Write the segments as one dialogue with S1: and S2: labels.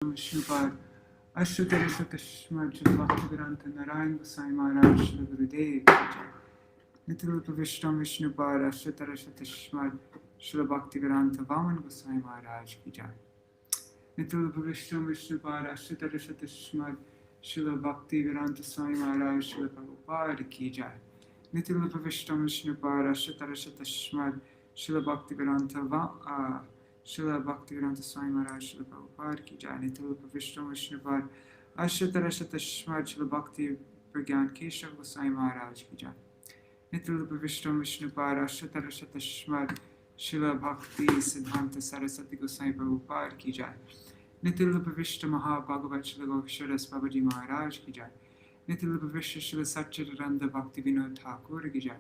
S1: Vishnupada Ashtadarashatashmad Bhakti-vedanta Narayan Gosvāmī Mahārāja Śrīla Vṛndāvana Nitya Vishtam Vishnupada Ashtadarashatashmad Śrīla Bhakti-vedanta Vaman Gosvāmī Mahārāja ki jai. Nitya Vishtam Vishnupada Ashtadarashatashmad Śrīla Bhakti-vedanta Swāmī Mahārāja Śrīla Prabhupada ki jai. Nitya Vishtam Vishnupada Ashtadarashatashmad Śrīla Bhakti-vedanta Śrīla Bhakti-vedanta Swāmī Mahārāja Śrīla Prabhupada ki jai. Nitya Vishtam Vishnupada Ashtadarashatashmad Śrīla Bhakti-vedanta Keśava-vrata Mahārāja ki jai. Nitya Vishtam Vishnupada Ashtadarashatashmad Śrīla Bhakti-siddhanta Saraswati Gosvāmī Prabhupada ki jai. Nitya Vishtam Mahābhagavat Śrīla Gokṣaras Babaji Mahārāja ki jai. Nitya Vishtam Śrīla Satchidananda Bhakti-vinod Ṭhākura ki jai.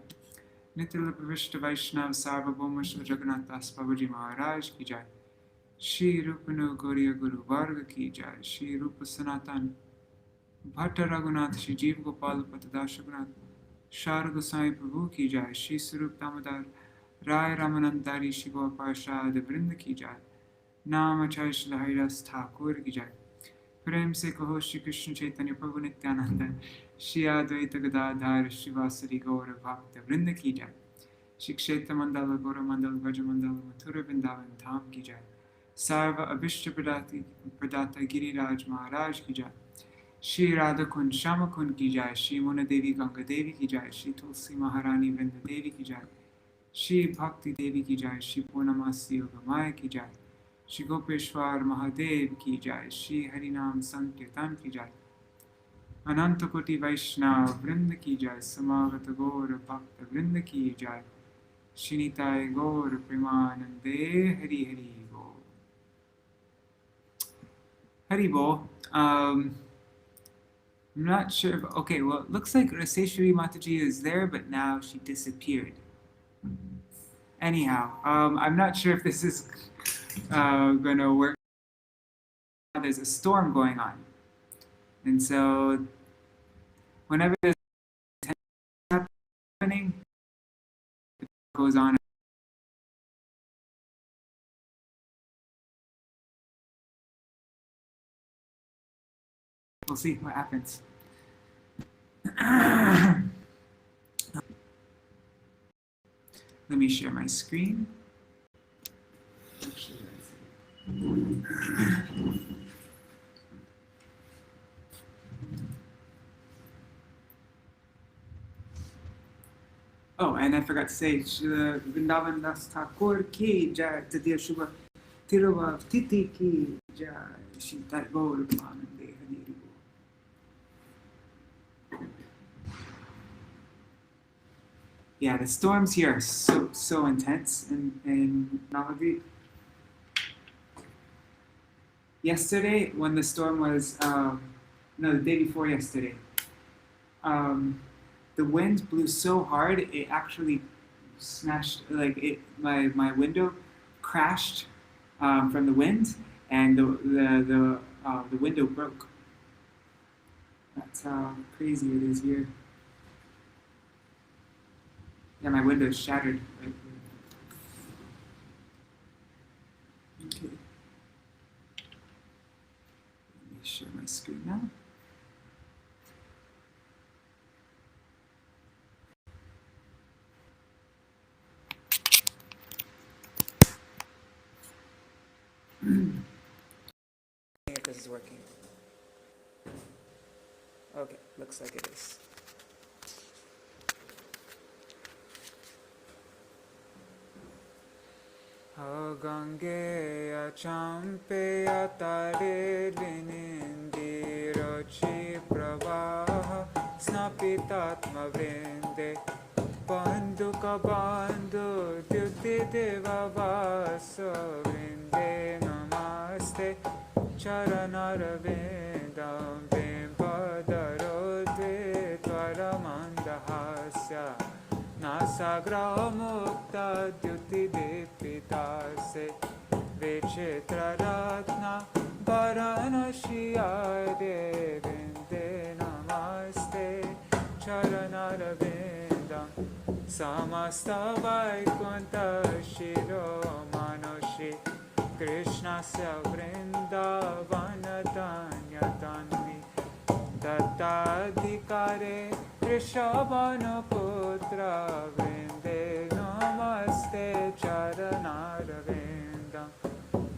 S1: Nitya Vishtam Vaishnava Sarvabhauma Śrīla Jagannath Das Babaji Mahārāja ki jai. Shri Rupano Gauriya Guru Varga ki jai. Shri Rupa Sanatan Bhatta Raghunath Shri Jeev Gopal Patadasha Gunath Shara Gosvāmī Prabhu ki jai. Shri Sarup Damodar Rai Ramanandari Shri Gaur Parshad Vrinda ki jai. Nam Acharya Śrīla Haridas Ṭhākura ki jai. Prem se kaho Shri Krishna Chaitanya Prabhu Nityananda Shri Advaita Gadadhar Shri Vasari Gaura Bhakta Vrinda ki jai. Shri Kshetra Mandala Gaura Mandala Vraja Mandala Mathura Vrindavan Dham ki jai. Sarva Abhishta Pradata Giriraj Mahārāja ki jai. Shri Radha Kund Shama Kund ki jai. Shri Mona Devi Ganga Devi ki jai. Shri Tulsi Maharani Vrinda Devi ki jai. Shri Bhakti Devi ki jai. Shri Purnamasi Yogamaya ki jai. Shri Gopeshwar Mahadev ki jai. Shri Harinam Sankirtan ki jai. Ananta Koti Vaishnava Vrinda ki jai. Samagata Gaura Bhakta Vrinda ki jai. Shri Nitai Gaura Premanande Hari Hari Bo. Hari Bo. I'm not sure if, okay, well, it looks like Raseshwari Mataji is there, but now she disappeared. Anyhow, I'm not sure if this is gonna work. There's a storm going on, and so whenever there's happening, it goes on. We'll see what happens. Let me share my screen. Oh, and I forgot to say, Śrīla Vṛndāvana Das Ṭhākura ki jai, Tadiya Shubha Tiruva Titi ki jai, Shri Gaura Premanande Hari Hari Bo. Yeah, the storms here are so intense in Navadvip. Yesterday, when the storm was, the day before yesterday, the wind blew so hard it actually smashed, my window crashed from the wind, and the window broke. That's how crazy it is here. Yeah, my window is shattered. Okay. Let me share my screen now. If this is working. Okay, looks like it is. Gangeya champeya tare vinindi rochi pravaha snapitatma vrinde bandhu ka bandhu dyuti deva vaso vrinde namaste charanara vindam bimbadaro dvitvara mandahasya Nasagra mukta dyuti dipitase Vichitra ratna Varanashiyā devinde namaste Charanara vindam Samasta vaikunta shiro manoshi Krishnasya Vṛndāvana Tanyatanmi Dattādhikare Rishabhanaputra Vrinde Namaste Charanāravindam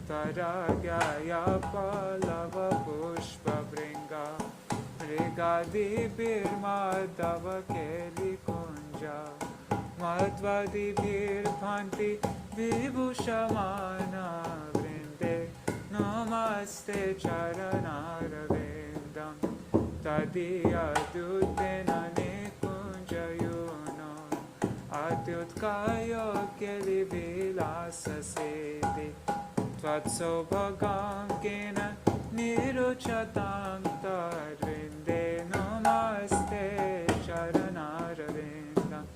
S1: Taragyaya Pallava Pushpa Vringa Rigadi Birmadava Keli Kunja Madhvadi Bhanti Vibhushamana Vrinde Namaste Charanāravindam Tadiya Dutena Nikunjayuno Atyutkayo Keli Vilasa Siddhi Tvatsobhagam Kena Niruchatam Tadvrinde Namaste Charanāravindam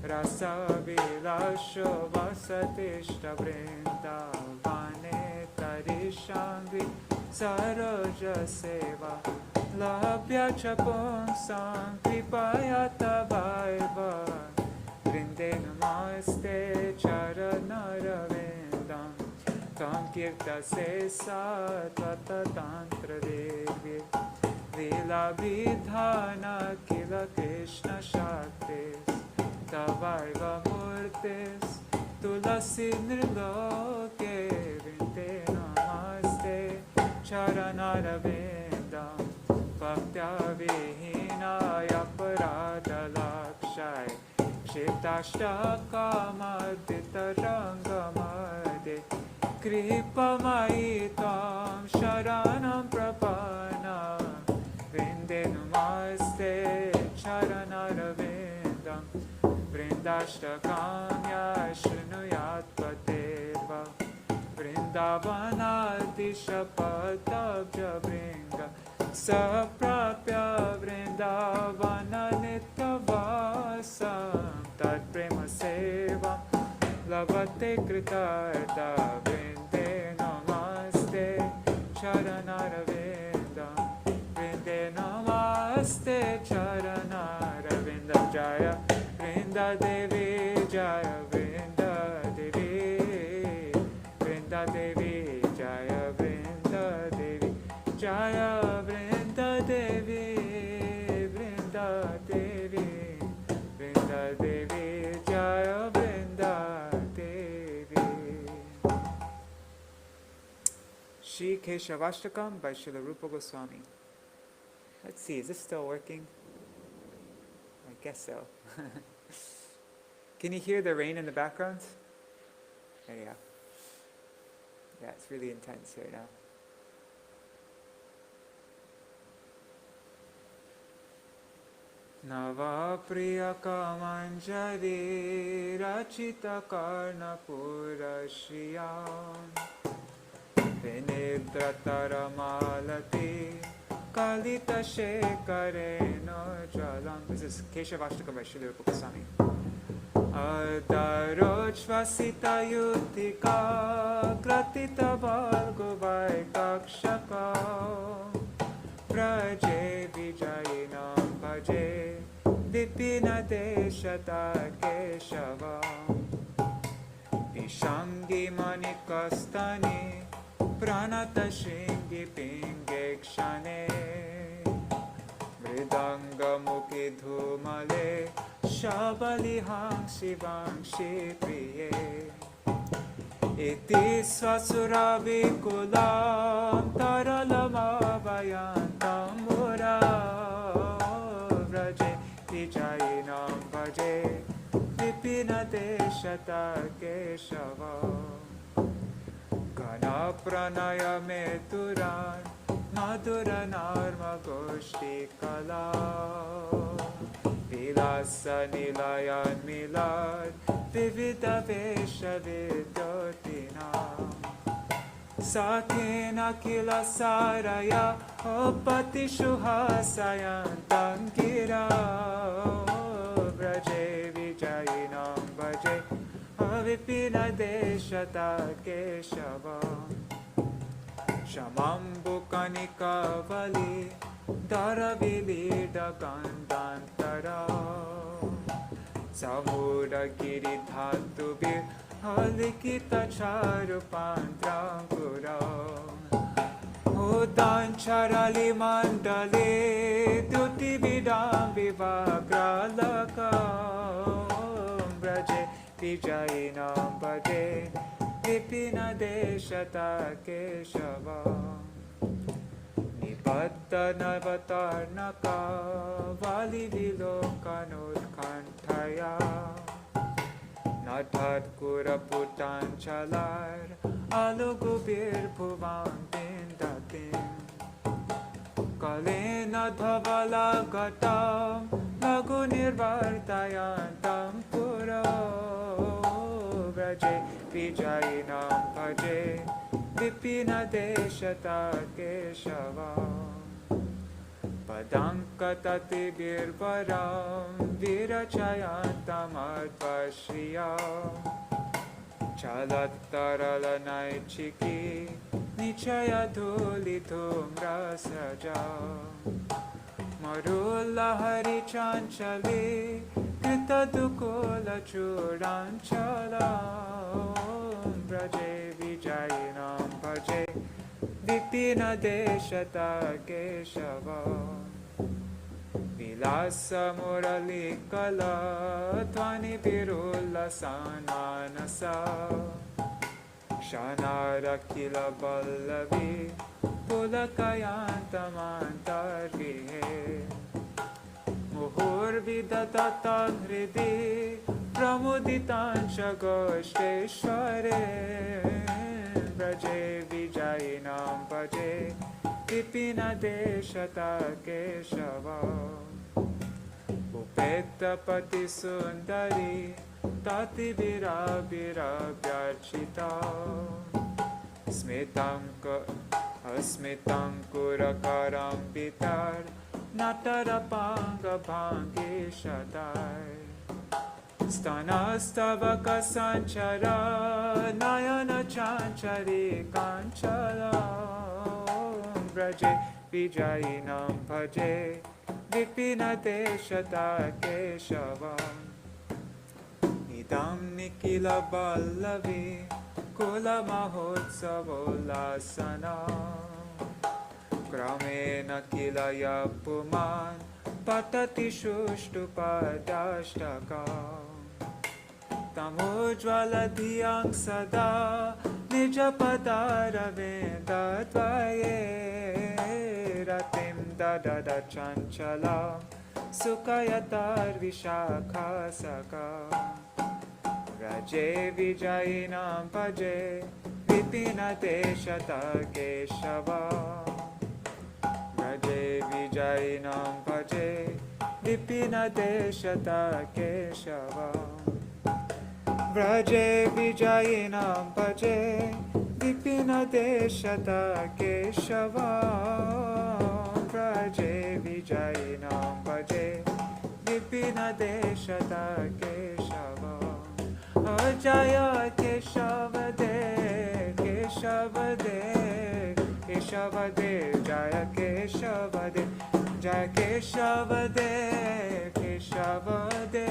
S1: Rasa Vilasho Vasatishta Vrindavane Tarishangvi Saroja Seva Labhya Chaponsam Kripaya Tavaiva Vrinde Namaste Charanāravindam Tam Kirtase Satvata Tantra Devi Lila Vidhana Kila Krishna Shaktis Tavaiva Murtis Tulasi Nirloke Vrinde Namaste Charanāravindam Bhaktya Vihinaya Parada Lakshai Shitashtakāmadita Rangamade Kripamaitam Sharanam Prapana Vrinde Namaste Charanāravindam Vrindashtakamya Shrunuyat Pateva Vrindavanadishapatabja Vringa Saprapya Vrindavana Nityavasam Tad Prema Sevam Lavate Kritartha Vrinde Namaste Charanāravindam Vrinde Namaste Charanāravindam Jaya Vrinda Devi Jaya Vrinda Devi Vrinda Devi Jaya Vrinda Devi Jaya Vrinda Devi Vrinda Devi Vrinda Devi Jaya Vrinda Devi. Shri Keśava-vrata by Śrīla Gosvāmī. Let's see, is this still working? I guess so. Can you hear the rain in the background? There you go. Yeah, it's really intense here now. Nava Priyaka Manjari Rachita Karna Purashiyam Vinidratara Malati Kalita Shekareno Jalam. This is Keśava-vrata by Śrīla Gosvāmī. Adarojvasita Yutika Kratita Valgo Vaikakshaka Praje Vijñāna Bhaje Vipina Deshata Keśava Vishangi Manikastani Pranata Shringi Pingekshane Mridanga Mukhi Dhumale Shabalihang Shivangshi Priye Iti Swasuravi-kulam Taralamavayantam Mura Vraje Vijñānam Bhaje Vipina Deshata Keśava Kana Pranaya Meturan Madhura Narma Goshti Kala Vilasa Nilayan Milad Vivida Vesha Vidyotinam Sakina Kila Saraya Opati Shuhasayantam Gira Vraje Vijñānam Bhaje Avipina Deshata Keśava Shamambu Kanika Vali Daravilida Kandantara Samura Giri Dhatu Bir Likita charupantram puram Udan charali mandale Duti vidam vivagralakam Braje Vijñāna bhade Vipina deshata Keśava Nibatta navatarnaka Vali vilokanutkanthaya Na Ṭhākura putanchalar Alugubir bhuvan bindatim Kalena dhavala gatam Lagu nirvartayantam pura Vraje Vijñāna bhaje Vipina deshata Keśava Padankatati birvaram Virachayantamadvashriyam Chalataralanaichiki Nichaya dhulitum rasajam Marullahari chanchali Kritadukula churanchalam Braje Vijñāna bhaje Vipina deshata Keśava Vilasa murali kala Dhvani virullasan manasa Shanara kila ballavi Pulakayantamantarvihe Muhur vidadata hridi Pramuditancha goshteshware Braje Vijñāna bhaje Vipina deshata Keśava Upeta pati sundari Tati virabhirabhyarchita Asmitam kurakaram vitar Natarapanga bhangi shatai Stanastavaka sanchara Nayana chanchari kanchala Braje Vijñāna bhaje Vipina deshata Keśava Idam nikila ballavi Kula mahotsavolasana Gramena kila yapuman Patati shushtupadashtaka Tamujvala dhyang sada Nija padara vendadvaye Ratim dadada chanchala Sukayatar vishakhasaka Raje Vijñāna bhaje Vipina deshata Keśava Raje Vijñāna bhaje Vipina deshata Keśava Raje Vijñāna bhaje Vipina deshata Keśava Raje Vijñāna bhaje Vipina deshata Keśava Jaya Keśava-vrata Keśava-vrata Jaya Keśava-vrata Jaya Keśava-vrata Keśava-vrata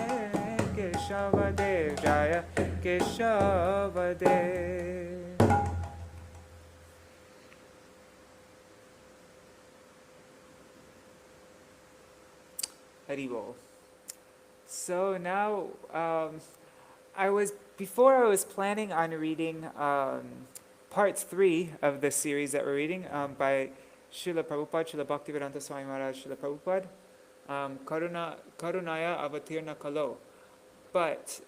S1: Keśava-vrata Jaya Keśava-vrata Haribol. So now before I was planning on reading part 3 of the series that we're reading by Śrīla Prabhupada, Śrīla Bhaktivedanta Swami Mahārāja, Śrīla Prabhupada, Karunaya Avatirna Kalo. But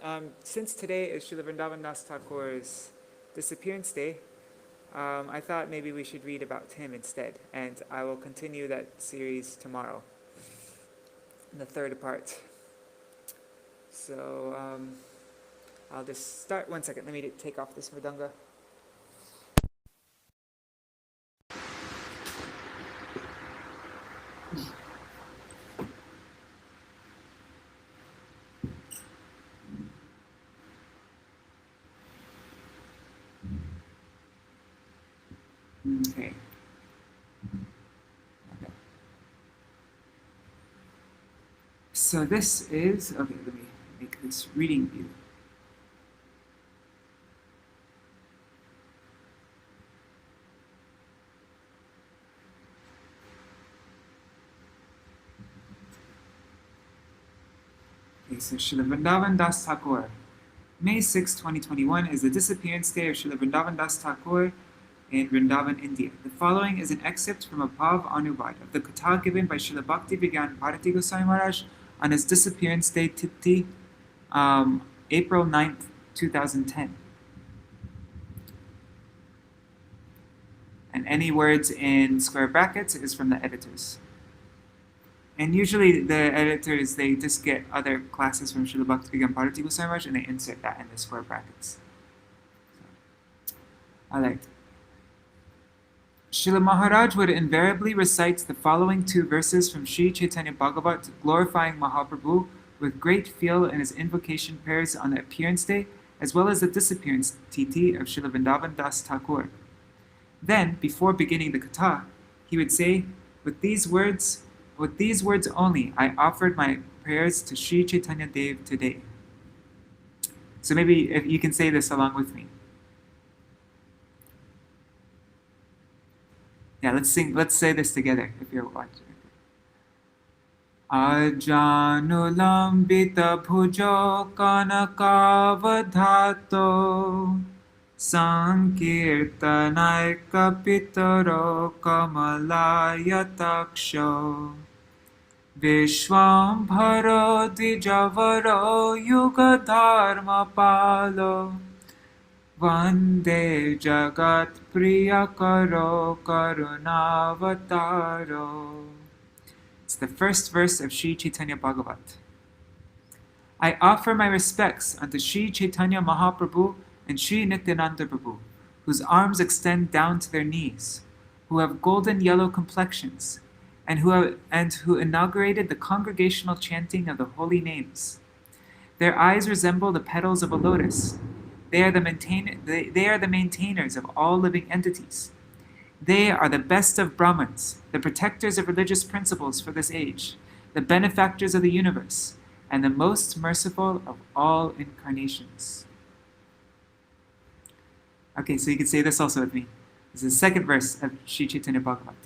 S1: since today is Śrīla Vṛndāvana Ṭhākura's disappearance day, I thought maybe we should read about him instead, and I will continue that series tomorrow, in the third part. So I'll just start. One second, let me take off this mridanga. Okay. So this is, okay, let me make this reading view. Okay, so Śrīla Vṛndāvana Das Ṭhākura. May 6, 2021 is the disappearance day of Śrīla Vṛndāvana Das Ṭhākura in Vrindavan, India. The following is an excerpt from a Bhav Anubad of the Katha given by Śrīla Bhakti Vijñāna Bharatī Gosvāmī Mahārāja on his disappearance day, Tithi, April 9th, 2010. And any words in square brackets is from the editors. And usually the editors, they just get other classes from Śrīla Bhakti Vijñāna Bharatī Gosvāmī Mahārāja and they insert that in the square brackets. I like it. Śrīla Mahārāja would invariably recite the following two verses from Sri Chaitanya Bhagavat, glorifying Mahaprabhu with great feel in his invocation prayers on the appearance day, as well as the disappearance tithi of Śrīla Vṛndāvana Das Ṭhākura. Then, before beginning the katha, he would say, with these words only, I offered my prayers to Sri Chaitanya Dev today. So maybe if you can say this along with me. Yeah, let's say this together if you're watching. Ajanulambita bhujo kanakavadhato sankirtanai kapitaro kamalaya Vishwambharo dvijavaro yugadharma palo Vande jagat priyakaro karunavataro. It's the first verse of Sri Chaitanya Bhagavat. I offer my respects unto Sri Chaitanya Mahaprabhu and Sri Nityananda Prabhu, whose arms extend down to their knees, who have golden yellow complexions, and who inaugurated the congregational chanting of the holy names. Their eyes resemble the petals of a lotus. They are the maintainers of all living entities. They are the best of Brahmins, the protectors of religious principles for this age, the benefactors of the universe, and the most merciful of all incarnations. Okay, so you can say this also with me. This is the second verse of Sri Chaitanya Bhagavat.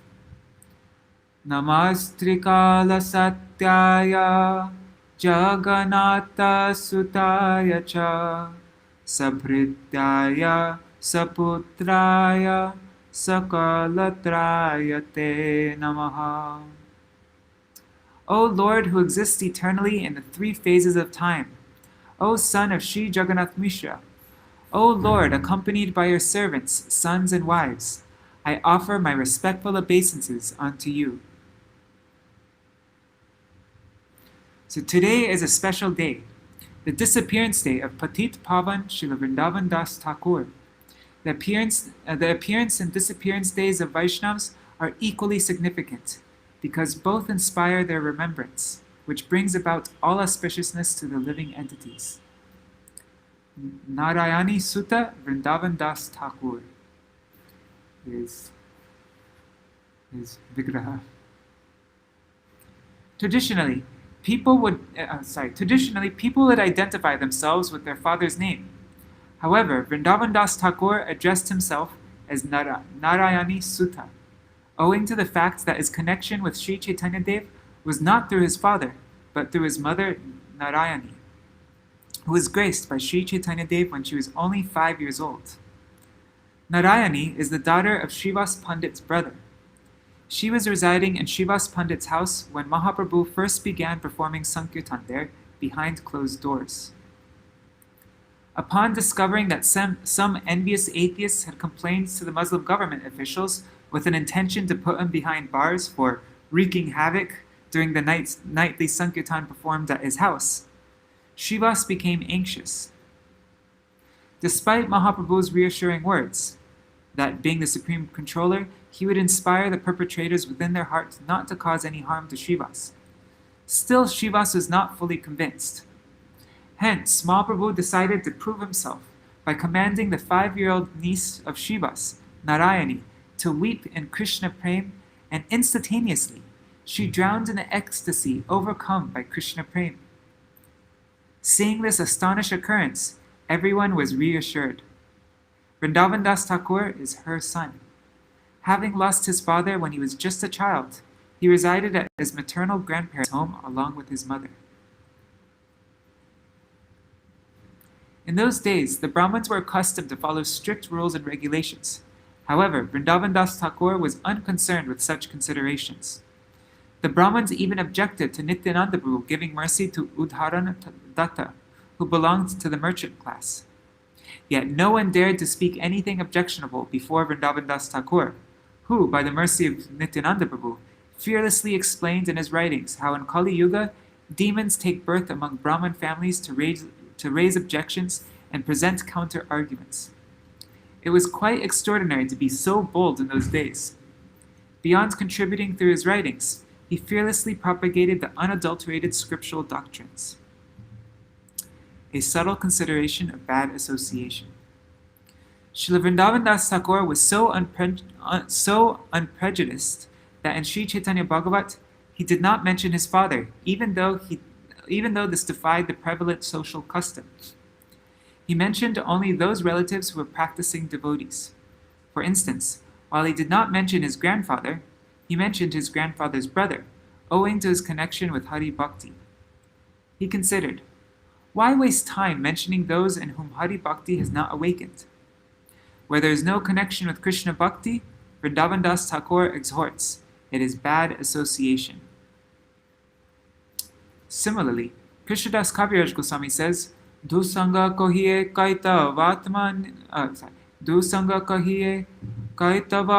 S1: Namastrikala satyaya Jagannatha sutaya cha Sabhrityaya saputraya sakalatraya te namaha. O Lord, who exists eternally in the three phases of time, O son of Sri Jagannath Mishra, O Lord, accompanied by your servants, sons and wives, I offer my respectful obeisances unto you. So today is a special day, the disappearance day of Patit Pavan Śrīla Vṛndāvana Das Ṭhākura. The appearance and disappearance days of Vaishnavas are equally significant because both inspire their remembrance, which brings about all auspiciousness to the living entities. Narayani Sutta Vṛndāvana Das Ṭhākura is Vigraha. Traditionally, people would identify themselves with their father's name. However, Vrindavan Das Ṭhākura addressed himself as Narayani Sutta, owing to the fact that his connection with Sri Chaitanya Dev was not through his father, but through his mother Narayani, who was graced by Sri Chaitanya Dev when she was only 5 years old. Narayani is the daughter of Srivas Pandit's brother. She was residing in Srivas Pandit's house when Mahaprabhu first began performing Sankirtan there behind closed doors. Upon discovering that some envious atheists had complained to the Muslim government officials with an intention to put him behind bars for wreaking havoc during the nightly Sankirtan performed at his house, Srivas became anxious. Despite Mahaprabhu's reassuring words, that being the supreme controller, he would inspire the perpetrators within their hearts not to cause any harm to Srivas. Still, Srivas was not fully convinced. Hence, Mahaprabhu decided to prove himself by commanding the 5-year-old niece of Srivas, Narayani, to weep in Krishna Prem, and instantaneously, she drowned in ecstasy overcome by Krishna Prem. Seeing this astonished occurrence, everyone was reassured. Vrindavan Das Ṭhākura is her son. Having lost his father when he was just a child, he resided at his maternal grandparents' home along with his mother. In those days, the Brahmins were accustomed to follow strict rules and regulations. However, Vrindavan Das Thakur was unconcerned with such considerations. The Brahmins even objected to Nityananda Prabhu giving mercy to Udharana Datta, who belonged to the merchant class. Yet no one dared to speak anything objectionable before Vrindavan Das Thakur, who, by the mercy of Nityananda Prabhu, fearlessly explained in his writings how in Kali Yuga, demons take birth among Brahmin families to raise objections and present counter-arguments. It was quite extraordinary to be so bold in those days. Beyond contributing through his writings, he fearlessly propagated the unadulterated scriptural doctrines. A subtle consideration of bad association. Śrīla Vṛndāvana Das Thakur was so unprejudiced that in Sri Chaitanya Bhagavat he did not mention his father, even though this defied the prevalent social custom. He mentioned only those relatives who were practicing devotees. For instance, while he did not mention his grandfather, he mentioned his grandfather's brother, owing to his connection with Hari Bhakti. He considered, why waste time mentioning those in whom Hari Bhakti has not awakened? Where there is no connection with Krishna Bhakti, Vrindavan Das Thakur exhorts, it is bad association. Similarly, Krishnadas Kaviraj Goswāmī says, Dusanga kohiye kaitava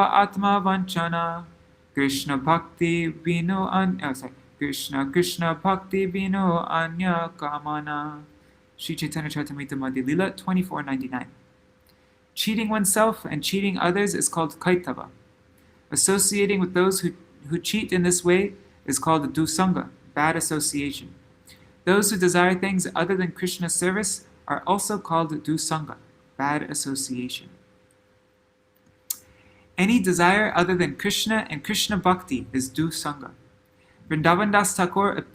S1: atma vanchana, Krishna bhakti vino Krishna bhakti vino anya kamana. Sri Chaitanya Charitamrita Madhya Lila 2499. Cheating oneself and cheating others is called kaitava. Associating with those who cheat in this way is called dusanga, bad association. Those who desire things other than Krishna's service are also called dusanga, bad association. Any desire other than Krishna and Krishna Bhakti is dusanga. Vrindavan Das Thakur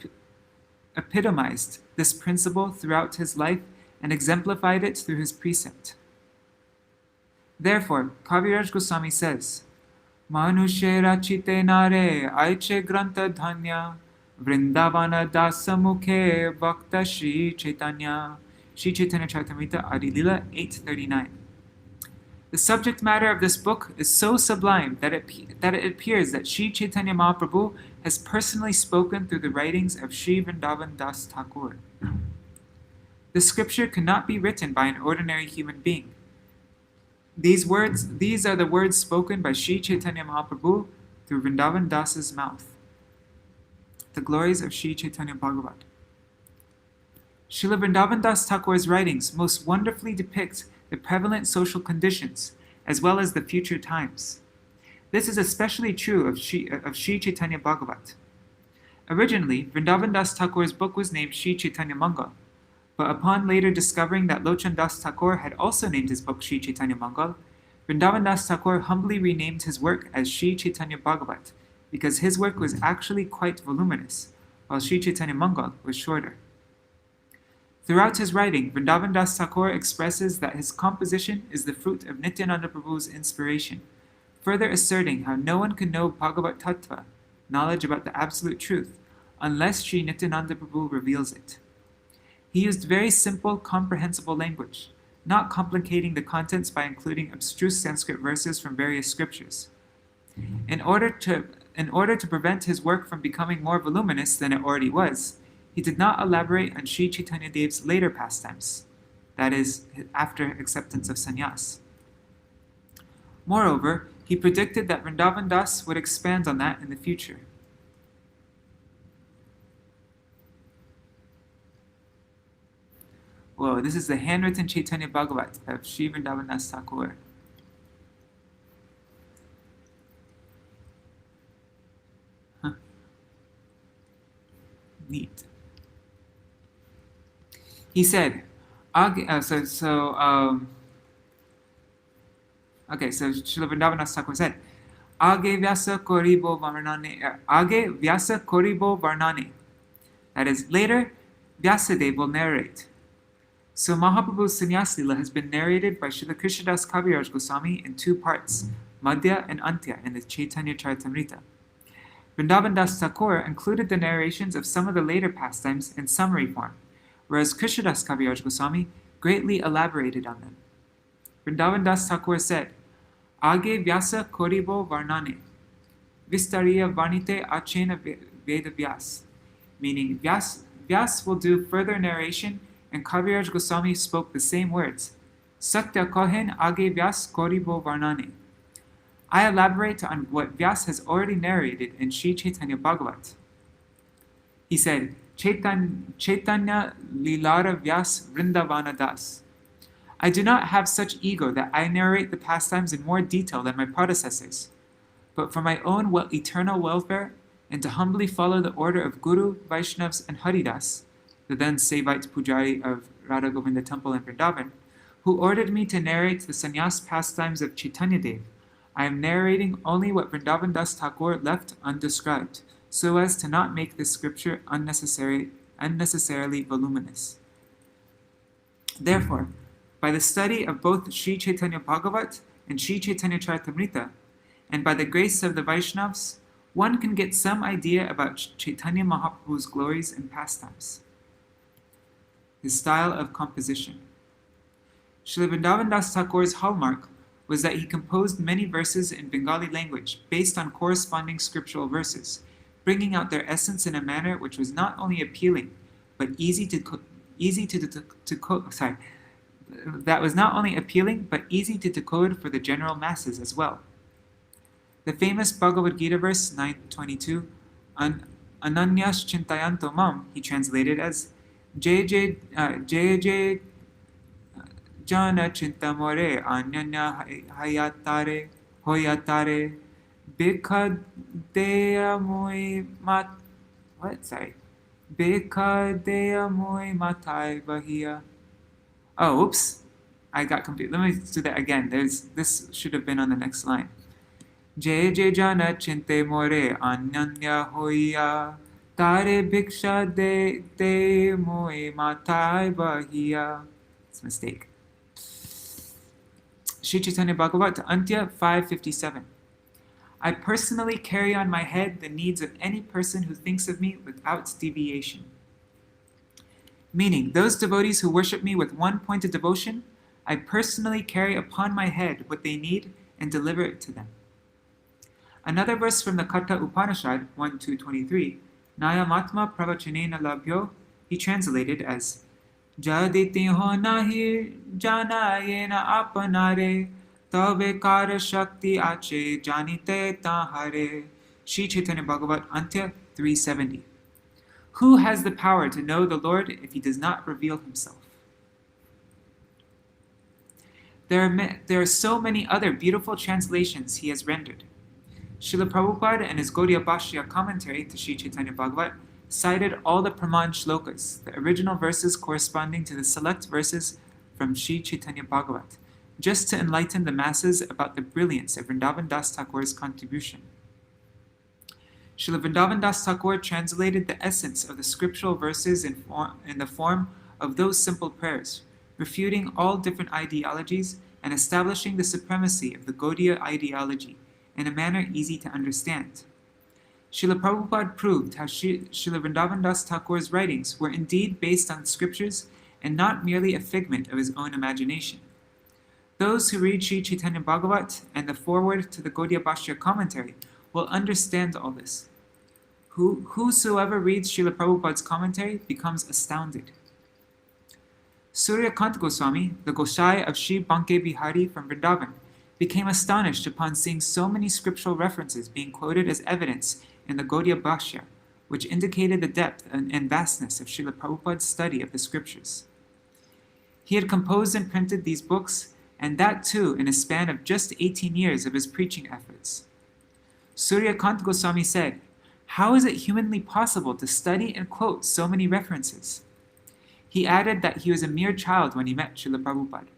S1: epitomized this principle throughout his life and exemplified it through his precept. Therefore, Kaviraj Goswāmī says, Manushe rachite nare aiche granta dhanya, Vrindavana dāsa mukhe bhakta Shri Chaitanya. Sri Chaitanya Charitamrita Adi Lila 839. The subject matter of this book is so sublime that it appears that Sri Chaitanya Mahaprabhu has personally spoken through the writings of Sri Vrindavan Das Thakur. The scripture cannot be written by an ordinary human being. These are the words spoken by Sri Chaitanya Mahaprabhu through Vrindavan Das's mouth. The glories of Sri Chaitanya Bhagavat. Śrīla Vṛndāvana Das Thakur's writings most wonderfully depict the prevalent social conditions as well as the future times. This is especially true of Sri Chaitanya Bhagavat. Originally, Vrindavan Das Thakur's book was named Sri Chaitanya Mangal, but upon later discovering that Lochan Das Thakur had also named his book Sri Chaitanya Mangal, Vrindavan Das Thakur humbly renamed his work as Sri Chaitanya Bhagavat, because his work was actually quite voluminous, while Sri Chaitanya Mangal was shorter. Throughout his writing, Vrindavan Das Thakur expresses that his composition is the fruit of Nityananda Prabhu's inspiration, further asserting how no one can know Bhagavat Tattva, knowledge about the absolute truth, unless Sri Nityananda Prabhu reveals it. He used very simple, comprehensible language, not complicating the contents by including abstruse Sanskrit verses from various scriptures. In order to prevent his work from becoming more voluminous than it already was, he did not elaborate on Sri Chaitanya Dev's later pastimes, that is, after acceptance of sannyas. Moreover, he predicted that Vrindavan Das would expand on that in the future. Whoa, this is the handwritten Chaitanya Bhagavat of Sri Vrindavan Das Thakur. Neat. He said, Śrīla Vṛndāvana Das Thakur said, Age vyasa koribo varnane. That is, later, Vyasadeva will narrate. So Mahaprabhu's Sannyas Lila has been narrated by Srila Krishnadas Kaviraj Goswāmī in two parts, Madhya and Antya, in the Chaitanya Charitamrita. Vrindavan Das Thakur included the narrations of some of the later pastimes in summary form, whereas Krishnadas Kaviraj Goswāmī greatly elaborated on them. Vrindavan Das Thakur said, Age Vyasa Koribo Varnane, Vistariya Varnite Achena Veda Vyas, meaning Vyas will do further narration, and Kaviraj Goswami spoke the same words. Satya Kohen Age Vyas Koribo Varnane. I elaborate on what Vyas has already narrated in Sri Chaitanya Bhagavat. He said, Chaitanya Lilara Vyas Vṛndāvana Das. I do not have such ego that I narrate the pastimes in more detail than my predecessors, but for my own eternal welfare, and to humbly follow the order of Guru, Vaishnavas, and Haridas, the then Sevite Pujari of Radha Govinda Temple in Vrindavan, who ordered me to narrate the sannyas pastimes of Chaitanya Dev. I am narrating only what Vrindavan Das Thakur left undescribed, so as to not make this scripture unnecessarily voluminous. Therefore, by the study of both Sri Chaitanya Bhagavat and Sri Chaitanya Charitamrita, and by the grace of the Vaishnavas, one can get some idea about Chaitanya Mahaprabhu's glories and pastimes. His style of composition. Śrīla Vṛndāvana Das Thakur's hallmark was that he composed many verses in Bengali language based on corresponding scriptural verses, bringing out their essence in a manner which was not only appealing, but easy to decode for the general masses as well. The famous Bhagavad Gita verse 9:22, Ananyas Chintayanto Mam, he translated as Jai Jana Chintamore Anyanya Hoyatare Bikadeya Mui Matai Bahia. Oh, oops. I got complete. Let me do that again. This should have been on the next line. Jai Jana Chinte More Anyanya Hoya Tare Bhiksha De Mui Matai Bahia. It's a mistake. Sri Chaitanya Bhagavat Antya 5:57. I personally carry on my head the needs of any person who thinks of me without deviation. Meaning, those devotees who worship me with one pointed devotion, I personally carry upon my head what they need and deliver it to them. Another verse from the Katha Upanishad 1:223, Nayamatma Pravachanena Labhyo, he translated as Jaditi ho nahi janayena apanare Tave kara shakti ache janite tahare. Sri Chaitanya Bhagavat Antya 370. Who has the power to know the Lord if he does not reveal himself? There are so many other beautiful translations he has rendered. Srila Prabhupada and his Gaudiya Bhashya commentary to Sri Chaitanya Bhagavat cited all the Praman shlokas, the original verses corresponding to the select verses from Sri Chaitanya Bhagavat, just to enlighten the masses about the brilliance of Vrindavan Das Thakur's contribution. Śrīla Vṛndāvana Das Thakur translated the essence of the scriptural verses in the form of those simple prayers, refuting all different ideologies and establishing the supremacy of the Gaudiya ideology in a manner easy to understand. Srila Prabhupada proved how Śrīla Vṛndāvana Das Thakur's writings were indeed based on scriptures and not merely a figment of his own imagination. Those who read Sri Chaitanya Bhagavat and the foreword to the Gaudiya Bhashya commentary will understand all this. Whosoever reads Srila Prabhupada's commentary becomes astounded. Suryakant Goswami, the Gosai of Sri Banke Bihari from Vrindavan, became astonished upon seeing so many scriptural references being quoted as evidence in the Gaudiya Bhashya, which indicated the depth and vastness of Srila Prabhupada's study of the scriptures. He had composed and printed these books, and that too in a span of just 18 years of his preaching efforts. Suryakant Goswami said, "How is it humanly possible to study and quote so many references?" He added that he was a mere child when he met Srila Prabhupada.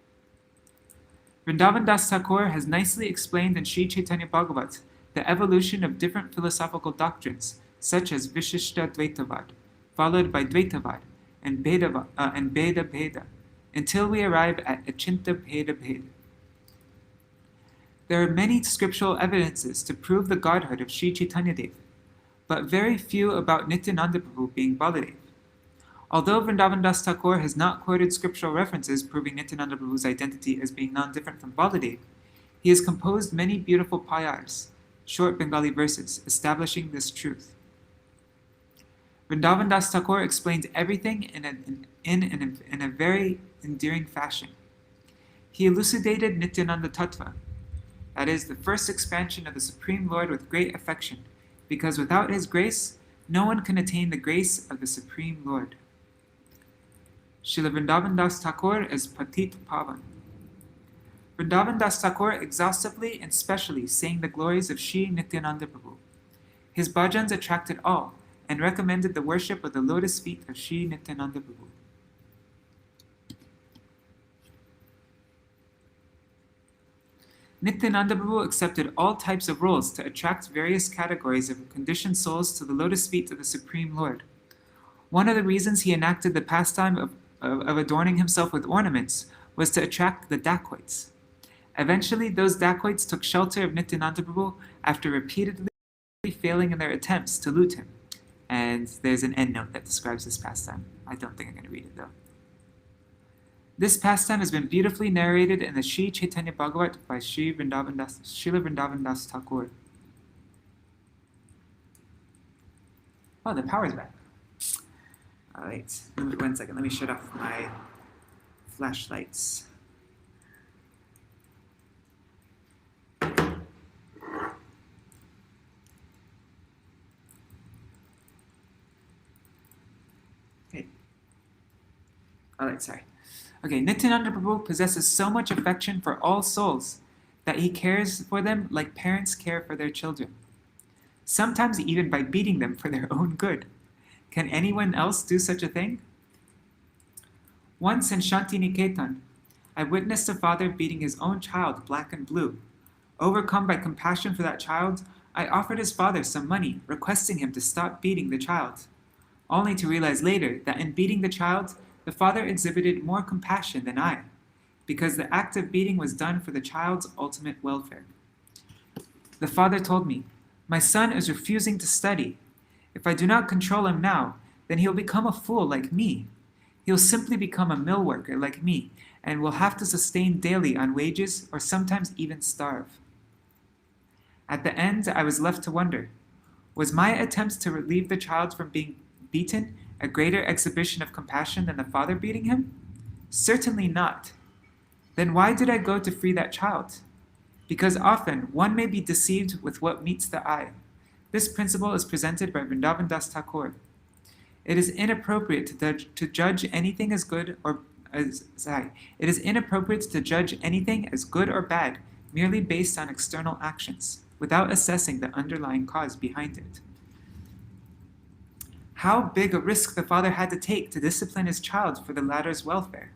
S1: Vrindavan Das Thakur has nicely explained in Sri Chaitanya Bhagavat the evolution of different philosophical doctrines, such as Vishishta Dvaitavad, followed by Dvaitavad, and Beda Bheda, until we arrive at Achinta Bheda Bheda. There are many scriptural evidences to prove the godhood of Sri Chaitanya Dev, but very few about Nityananda Prabhu being Baladev. Although Vrindavan Thakur has not quoted scriptural references proving Nityananda Prabhu's identity as being non-different from Baladev, he has composed many beautiful payars, short Bengali verses, establishing this truth. Vrindavan Thakur explains everything in a very endearing fashion. He elucidated Nityananda Tattva, that is, the first expansion of the Supreme Lord, with great affection, because without his grace, no one can attain the grace of the Supreme Lord. Śrīla Vṛndāvana Thakur is Patit Pavan. Vrindavan Thakur exhaustively and specially sang the glories of Sri Nityananda Prabhu. His bhajans attracted all and recommended the worship of the lotus feet of Sri Nityananda Prabhu. Nityananda Prabhu accepted all types of roles to attract various categories of conditioned souls to the lotus feet of the Supreme Lord. One of the reasons he enacted the pastime of adorning himself with ornaments was to attract the dacoits. Eventually, those dacoits took shelter of Nityananda Prabhu after repeatedly failing in their attempts to loot him. And there's an endnote that describes this pastime. I don't think I'm going to read it though. This pastime has been beautifully narrated in the Sri Chaitanya Bhagavat by Śrīla Vṛndāvana Thakur. Oh, the power's back. Alright, 1 second, let me shut off my flashlights. Okay. Alright, sorry. Okay, Nityananda Prabhu possesses so much affection for all souls that he cares for them like parents care for their children, sometimes even by beating them for their own good. Can anyone else do such a thing? Once in Shantiniketan, I witnessed a father beating his own child black and blue. Overcome by compassion for that child, I offered his father some money, requesting him to stop beating the child, only to realize later that in beating the child, the father exhibited more compassion than I, because the act of beating was done for the child's ultimate welfare. The father told me, "My son is refusing to study. If I do not control him now, then he'll become a fool like me. He'll simply become a mill worker like me, and will have to sustain daily on wages or sometimes even starve." At the end, I was left to wonder, was my attempt to relieve the child from being beaten a greater exhibition of compassion than the father beating him? Certainly not. Then why did I go to free that child? Because often one may be deceived with what meets the eye. This principle is presented by Vrindavan Thakur. It is inappropriate to judge anything as good or It is inappropriate to judge anything as good or bad merely based on external actions, without assessing the underlying cause behind it. How big a risk the father had to take to discipline his child for the latter's welfare.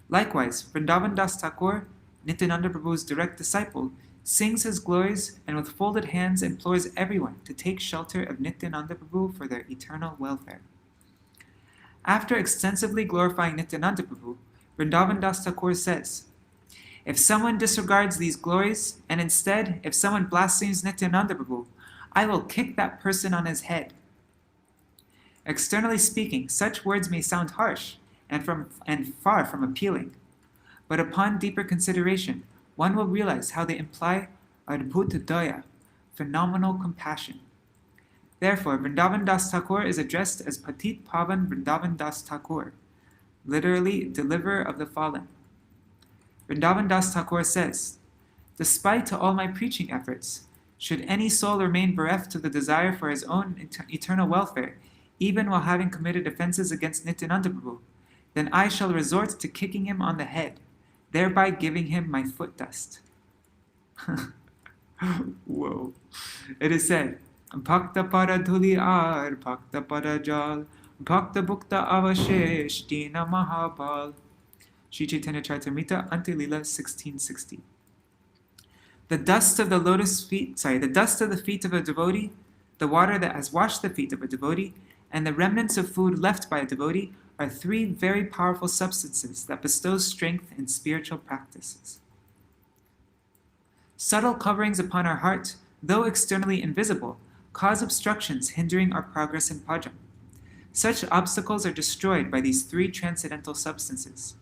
S1: Likewise, Vrindavan Thakur, Nityananda Prabhu's direct disciple, sings his glories and with folded hands implores everyone to take shelter of Nityananda Prabhu for their eternal welfare. After extensively glorifying Nityananda Prabhu, Vrindavan Thakur says, "If someone disregards these glories, and instead, if someone blasphemes Nityananda Prabhu, I will kick that person on his head." Externally speaking, such words may sound harsh and far from appealing, but upon deeper consideration, one will realize how they imply adbhuta daya, phenomenal compassion. Therefore, Vrindavan Thakur is addressed as Patit Pavan Vrindavan Thakur, literally deliverer of the fallen. Vrindavan Thakur says, "Despite all my preaching efforts, should any soul remain bereft of the desire for his own eternal welfare, even while having committed offenses against Nityananda Prabhu, then I shall resort to kicking him on the head, thereby giving him my foot dust." Whoa. It is said, "Bhakta para dhuli ar, bhakta para jal, bhakta bhukta avashesh, dina mahabal." Sri Chaitanya Charitamrita, Ante Lila 1660. The dust of the feet of a devotee, the water that has washed the feet of a devotee, and the remnants of food left by a devotee are three very powerful substances that bestow strength in spiritual practices. Subtle coverings upon our heart, though externally invisible, cause obstructions hindering our progress in bhajan. Such obstacles are destroyed by these three transcendental substances.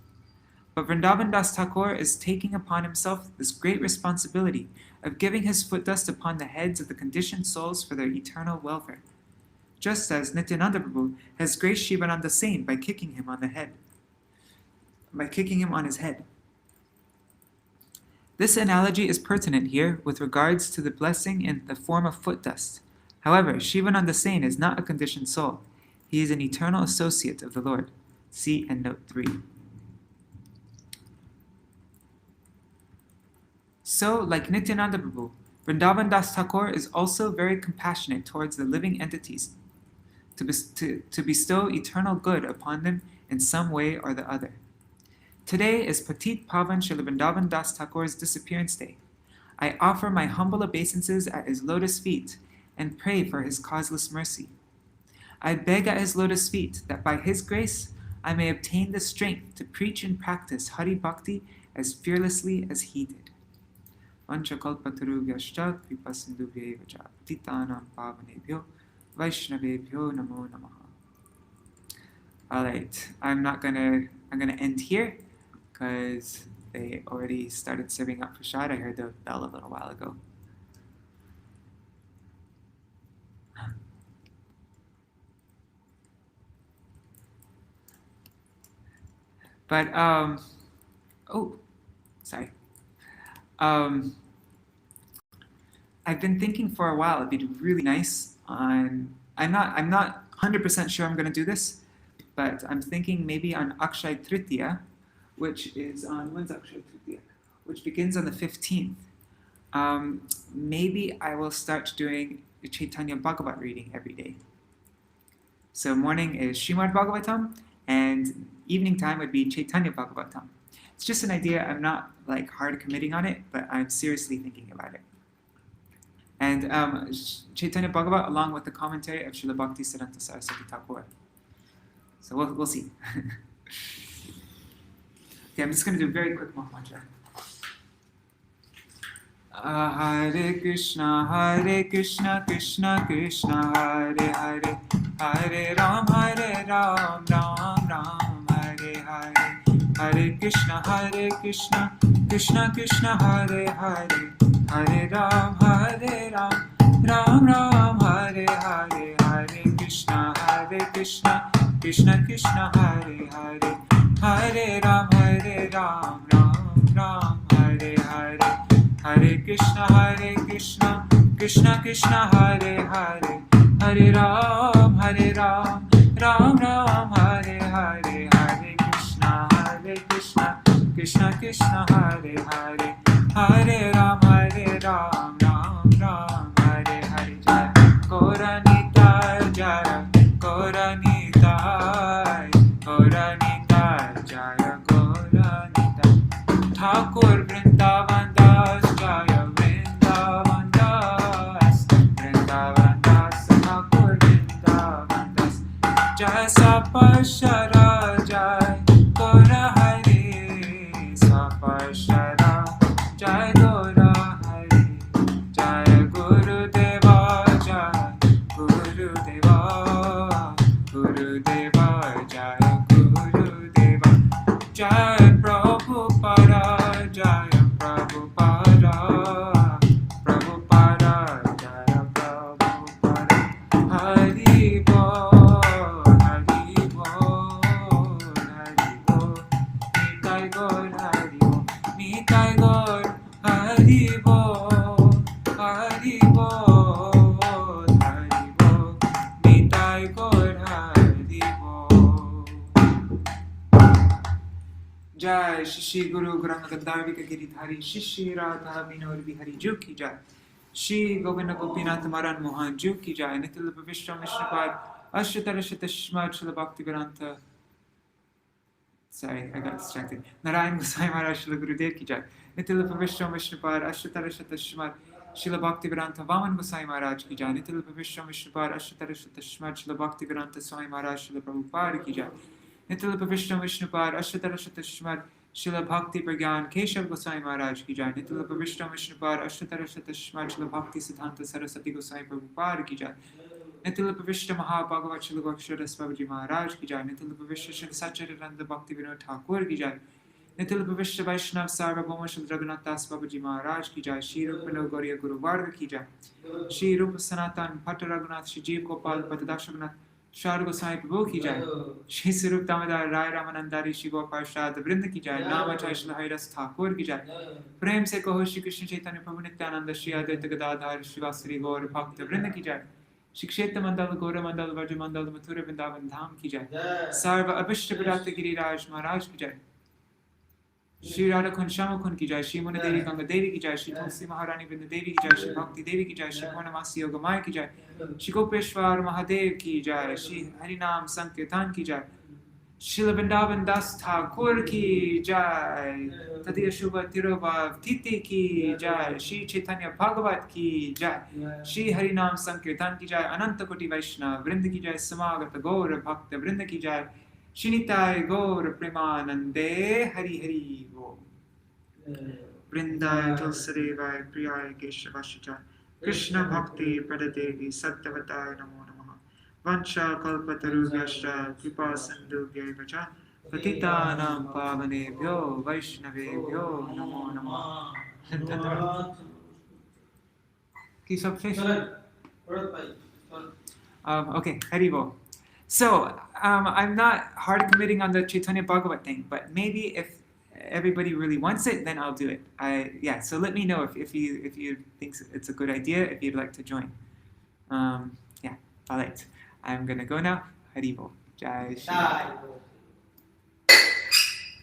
S1: But Vrindavan Das Thakur is taking upon himself this great responsibility of giving his foot dust upon the heads of the conditioned souls for their eternal welfare, just as Nityananda Prabhu has graced Shivananda Sain by kicking him on his head. This analogy is pertinent here with regards to the blessing in the form of foot dust. However, Shivananda Sain is not a conditioned soul. He is an eternal associate of the Lord. See Endnote 3. So, like Nityananda Prabhu, Vrindavan Das Thakur is also very compassionate towards the living entities, to bestow eternal good upon them in some way or the other. Today is Patit Pavan Śrīla Vṛndāvana Das Thakur's disappearance day. I offer my humble obeisances at his lotus feet and pray for his causeless mercy. I beg at his lotus feet that by his grace I may obtain the strength to preach and practice Hari Bhakti as fearlessly as he did. Vanchakalpatarubhyascha kripasindubhyeva cha patitanam pavanebhyo vaishnavebhyo namo namaha. Alright, I'm gonna end here because they already started serving up prasad. I heard the bell a little while ago. But sorry. I've been thinking for a while it'd be really nice on. I'm not 100% sure I'm going to do this, but I'm thinking maybe on Akshay Tritiya, which is on when's Akshay Tritiya, which begins on the 15th. Maybe I will start doing a Chaitanya Bhagavat reading every day. So morning is Srimad Bhagavatam, and evening time would be Chaitanya Bhagavatam. It's just an idea. I'm not hard committing on it, but I'm seriously thinking about it. And Chaitanya Bhagavat along with the commentary of Srila Bhakti Siddhanta Saraswati Ṭhākura. So we'll see. Okay, I'm just going to do a very quick mantra. Hare Krishna, Krishna Krishna, Hare Hare, Hare Ram, Ram Ram, Hare Hare, Hare Krishna, Krishna Krishna, Hare Hare, Hare Ram, Ram Ram, Hare Hare, Hare Krishna, Krishna Krishna, Hare Hare, Hare Ram, Ram Ram, Hare Hare, Hare Krishna, Krishna Krishna, Hare Hare, Hare Ram, Ram Ram, Hare Hare, Hare Krishna, Krishna Krishna, Hare Hare, Hare Ram, Ram Ram, Hare Hare. Jai Gaura-Nitāya, Jai Gaura-Nitāya, Gaura-Nitāya, Jai Gaura-Nitāya. Ṭhākura Vṛndāvana Das, Jaya Vṛndāvana Das, Vṛndāvana Das, Ṭhākura Vṛndāvana Das. Jai Sapashara, Jai Gaura Hari, Sapashara, Jai Gaura Hari, Jai Gurudeva, Jai Gurudeva, Gurudeva, Jai Gurudeva, Jai Prabhupada, Jai Prabhupada, Prabhupada, Jai Prabhupada. Hari Bol, Hari Bol, Hari Bol. Nitai Gaur, Hari Bol, Nitai Gaur, Hari Bol, Hari Bol, Hari Bol. Nitai Gaur, Hari Bol. Jai Shri Guru Gauranga Gandharvika Giridhari Shri Radha Vinod Bihari Ju ki Jai. Shri Govinda Gopinath Maran Mohan Ju ki Jai. Nitya Vishnu Vishnupad Ashtara Shatashmat Srila Bhakti Vedanta. Sorry, I got distracted. Narayan Gosvāmī Mahārāja Srila Gurudev ki Jai. Nitya Vishnu Vishnupad Ashtara Shatashmat Srila Bhakti Vedanta Vaman Gosvāmī Mahārāja ki Jai. Nitya Vishnu Vishnupad Ashtara Shatashmat Srila Bhakti Vedanta Swami Mahārāja Srila Prabhupada ki Jai. Nitya Vishnu Vishnupad Ashtara Shatashmat Srila Bhakti Pragyan Keśava Gosvāmī Mahārāja ki Jai. Nitya Vishnu Vishnupad Ashtara Shatashmat Srila Bhakti Siddhanta Saraswati Gosvāmī Prabhupada ki Jai. Nitilapavishta Mahabhagavat Śrīla Vṛndāvana Mahārāja ki jai. Nitilapavishta Śrīla Sacharananda Bhakti Vinod Ṭhākura ki jai. Nitilapavishta Vaishnav Sarvabhauma Śrīla Raghunath Das Babaji Mahārāja ki jai. Shri Rupa Gauriya Guru Varga ki jai. Shri Rupa Sanatan Bhatta Raghunath Shri Jeev Gopal Bhatta Dashraghunath Shri Gosvāmī Prabhu ki jai. Shri Swarup Damodar Rai Ramanandari Shri Gopal Shraddha Vrinda ki jai. Namachay Śrīla Haridas Ṭhākura ki jai. Prem se kaho Shri Krishna Chaitanya Prabhu Nityananda Shri Advaita Gadadhar Shri Vasari Gaur Bhakta Vrinda ki jai. Shri Kshetra Mandala Gora Mandala Vaja Mandala Mathura Vrindavan Dham ki jai. Sarva Abhishta Bharata Giriraj Maharaj ki jai. Shri Radha Kund Shama Kund ki jai. Shri Muna Devi Ganga Devi ki jai. Shri Tulsi Maharani Vrinda Devi ki jai. Shri Bhakti Devi ki jai. Shri Purnamasi Yoga Maya ki jai. Shri Gopeshwar Mahadev ki jai. Shri Harinam Sankirtan ki jai. Śrīla Vṛndāvana Das Ṭhākura ki jai. Tadiya Shubha Tirobhav Titi ki jai. Shri Chaitanya Bhagavat ki jai. Shri Harinam Sankirtan ki jai. Ananta Koti Vaishnava Vrinda ki jai. Samagata Gaura Bhakta Vrinda ki jai. Shri Nitai Gaura Premanande Hari Hari Go. Vrindaya Tulsadevaya Priyaya Keśava-vrata Krishna Bhakti Pradadevi Sattvatāya Namo Namaha. Vancha kalpatarubhyascha kripa sindhubhyaiva cha patitānaṁ pāvanebhyo vaishnavebhyo namo namaha. Okay, Haribo. So, I'm not hard committing on the Chaitanya Bhagavat thing, but maybe if everybody really wants it, then I'll do it. So let me know if you think it's a good idea, if you'd like to join. All right. I'm gonna go now. Haribo. Jai Shri.